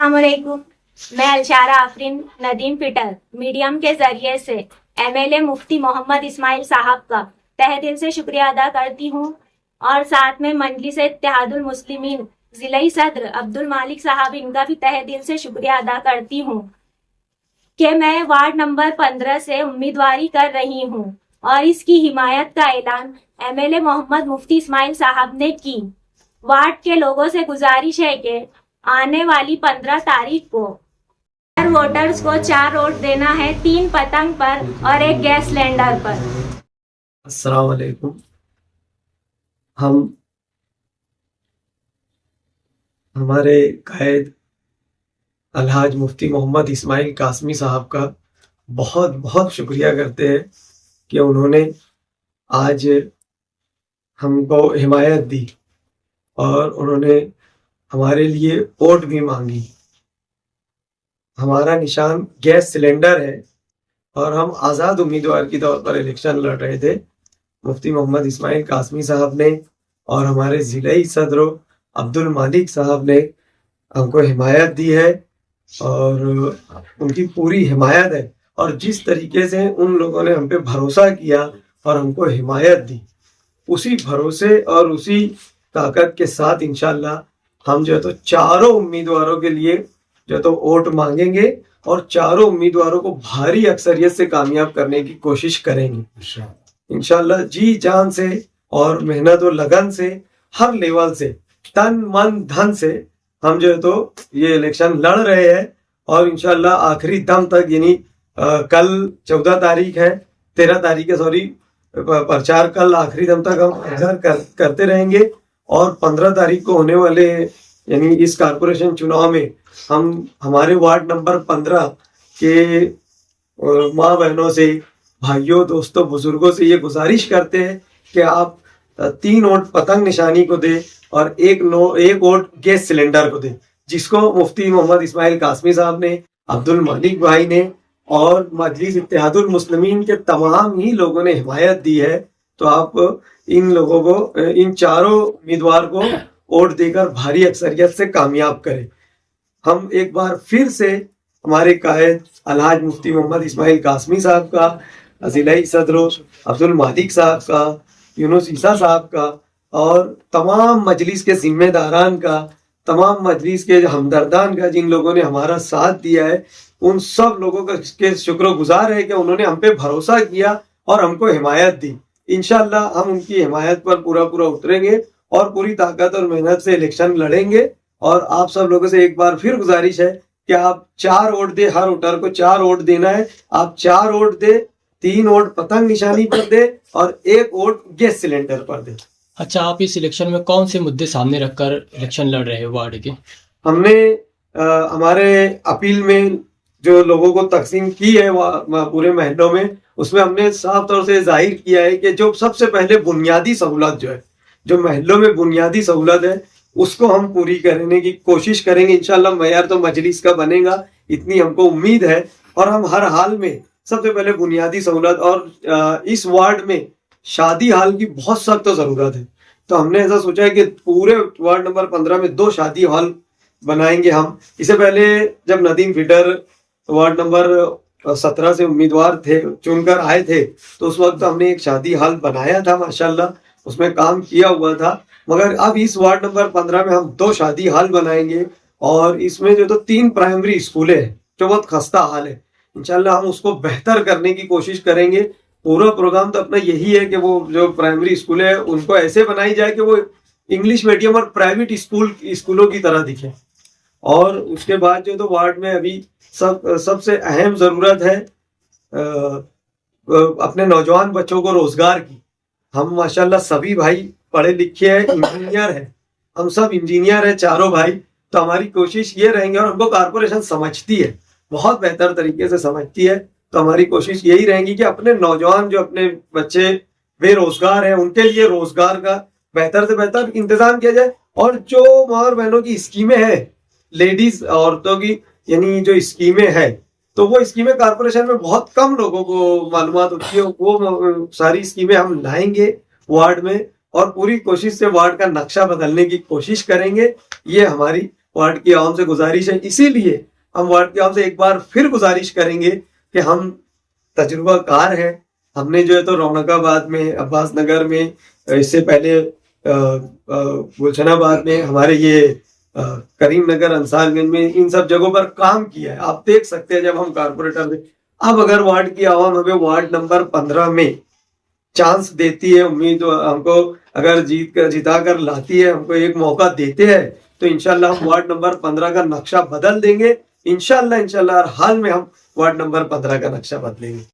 अस्सलाम वालेकुम। मैं अलशारा आफरीन नदीम फिटर मीडियम के जरिए से एमएलए मुफ्ती मोहम्मद इस्माइल साहब का तहे दिल से शुक्रिया अदा करती हूँ और साथ में मजलिस इत्तेहादुल मुस्लिमीन जिले सदर अब्दुल मालिक साहब इनका भी तहे दिल से शुक्रिया अदा करती हूँ कि मैं वार्ड नंबर 15 से उम्मीदवारी कर रही हूँ और इसकी हिमायत का ऐलान एमएलए मोहम्मद मुफ्ती इस्माइल साहब ने की। वार्ड के लोगों से गुजारिश है कि आने वाली 15 तारीख को हर वोटर्स को 4 वोट देना है, 3 पतंग पर और 1 गैस सिलेंडर पर। अस्सलाम वालेकुम। हम हमारे कायद अलहाज मुफ्ती मोहम्मद इस्माइल कासमी साहब का बहुत बहुत शुक्रिया करते हैं कि उन्होंने आज हमको हिमायत दी और उन्होंने हमारे लिए वोट भी मांगी। हमारा निशान गैस सिलेंडर है और हम आज़ाद उम्मीदवार के तौर पर इलेक्शन लड़ रहे थे। मुफ्ती मोहम्मद इस्माइल कासमी साहब ने और हमारे ज़िले सदर अब्दुल मालिक साहब ने हमको हिमायत दी है और उनकी पूरी हिमायत है। और जिस तरीके से उन लोगों ने हम पे भरोसा किया और हमको हिमायत दी, उसी भरोसे और उसी ताकत के साथ इंशाल्लाह हम जो है तो चारों उम्मीदवारों के लिए जो है तो वोट मांगेंगे और चारों उम्मीदवारों को भारी अक्सरियत से कामयाब करने की कोशिश करेंगे इंशाल्लाह। जी जान से और मेहनत और लगन से हर लेवल से तन मन धन से हम जो है तो ये इलेक्शन लड़ रहे हैं और इंशाल्लाह आखिरी दम तक, यानी कल 14 तारीख है, 13 तारीख है सॉरी, प्रचार कल आखिरी दम तक हम करते रहेंगे और 15 तारीख को होने वाले यानी इस कारपोरेशन चुनाव में हम हमारे वार्ड नंबर 15 के माँ बहनों से, भाइयों, दोस्तों, बुजुर्गों से ये गुजारिश करते हैं कि आप 3 वोट पतंग निशानी को दे और एक वोट गैस सिलेंडर को दे, जिसको मुफ्ती मोहम्मद इस्माइल कासमी साहब ने, अब्दुल मालिक भाई ने और मजलिस इत्तेहादुल मुस्लिमीन के तमाम ही लोगों ने हिमायत दी है। तो आप इन लोगों को, इन चारों उम्मीदवार को वोट देकर भारी अक्सरियत से कामयाब करें। हम एक बार फिर से हमारे कायद अलहाज मुफ्ती मोहम्मद इस्माइल कासमी साहब का, ज़िला सदर अब्दुल मालिक साहब का, यूनुस ईसा साहब का और तमाम मजलिस के जिम्मेदारान का, तमाम मजलिस के हमदर्दान का, जिन लोगों ने हमारा साथ दिया है, उन सब लोगों के शुक्रगुजार है कि उन्होंने हम पे भरोसा किया और हमको हिमायत दी। इंशाल्लाह हम उनकी हिमायत पर पूरा उतरेंगे और पूरी ताकत और मेहनत से इलेक्शन लड़ेंगे। और आप सब लोगों से एक बार फिर गुजारिश है कि आप 4 वोट दे, हर वोटर को 4 वोट देना है। आप 4 वोट दे, 3 वोट पतंग निशानी पर दे और 1 वोट गैस सिलेंडर पर दे। अच्छा, आप इस इलेक्शन में कौन से मुद्दे सामने रखकर इलेक्शन लड़ रहे हैं वार्ड के? हमने हमारे अपील में जो लोगों को तकसीम की है पूरे महलों में, उसमें हमने साफ तौर से जाहिर किया है कि जो सबसे पहले बुनियादी सहूलत जो है, जो महलों में बुनियादी सहूलत है, उसको हम पूरी करने की कोशिश करेंगे इंशाल्लाह। मैयार तो मजलिस का बनेगा, इतनी हमको उम्मीद है। और हम हर हाल में सबसे पहले बुनियादी सहूलत, और इस वार्ड में शादी हाल की बहुत सख्त जरूरत है। तो हमने ऐसा सोचा है कि पूरे वार्ड नंबर 15 में 2 शादी हॉल बनाएंगे हम। इससे पहले जब नदीम फिटर वार्ड नंबर 17 से उम्मीदवार थे, चुनकर आए थे, तो उस वक्त हमने एक शादी हॉल बनाया था, माशाल्लाह उसमें काम किया हुआ था। मगर अब इस वार्ड नंबर 15 में हम 2 शादी हॉल बनाएंगे और इसमें जो तो 3 प्राइमरी स्कूलें हैं जो बहुत खस्ता हाल है। इंशाल्लाह हम उसको बेहतर करने की कोशिश करेंगे। पूरा प्रोग्राम तो अपना यही है कि वो जो प्राइमरी स्कूल है उनको ऐसे बनाई जाए कि वो इंग्लिश मीडियम और प्राइवेट स्कूलों की तरह दिखे। और उसके बाद जो तो वार्ड में अभी सबसे अहम ज़रूरत है अपने नौजवान बच्चों को रोज़गार की। हम माशाल्लाह सभी भाई पढ़े लिखे हैं, इंजीनियर हैं, हम सब इंजीनियर हैं चारों भाई। तो हमारी कोशिश ये रहेंगे, और हमको कारपोरेशन समझती है, बहुत बेहतर तरीके से समझती है, तो हमारी कोशिश यही रहेगी कि अपने नौजवान जो अपने बच्चे बेरोजगार हैं उनके लिए रोजगार का बेहतर से बेहतर इंतजाम किया जाए। और जो माँ और बहनों की स्कीमें हैं, लेडीज औरतों की यानी जो स्कीमें हैं, तो वो स्कीमें कारपोरेशन में बहुत कम लोगों को मालूमात होती है। वो सारी स्कीमें हम लाएंगे वार्ड में और पूरी कोशिश से वार्ड का नक्शा बदलने की कोशिश करेंगे। ये हमारी वार्ड की आवाम से गुजारिश है, इसीलिए हम वार्ड की आवाम से एक बार फिर गुजारिश करेंगे कि हम तजुर्बाकार हैं। हमने जो है तो रौनकाबाद में, अब्बास नगर में, इससे पहले गुलशनाबाद में, हमारे ये करीम नगर, अंसारगंज में, इन सब जगहों पर काम किया है। आप देख सकते हैं जब हम कारपोरेटर थे। अब अगर वार्ड की आवाम हमें वार्ड नंबर 15 में चांस देती है, उम्मीद हमको अगर जिता कर लाती है, हमको एक मौका देते हैं, तो इंशाल्लाह हम वार्ड नंबर 15 का नक्शा बदल देंगे। इंशाल्लाह हर हाल में हम वार्ड नंबर 15 का नक्शा बदलेंगे।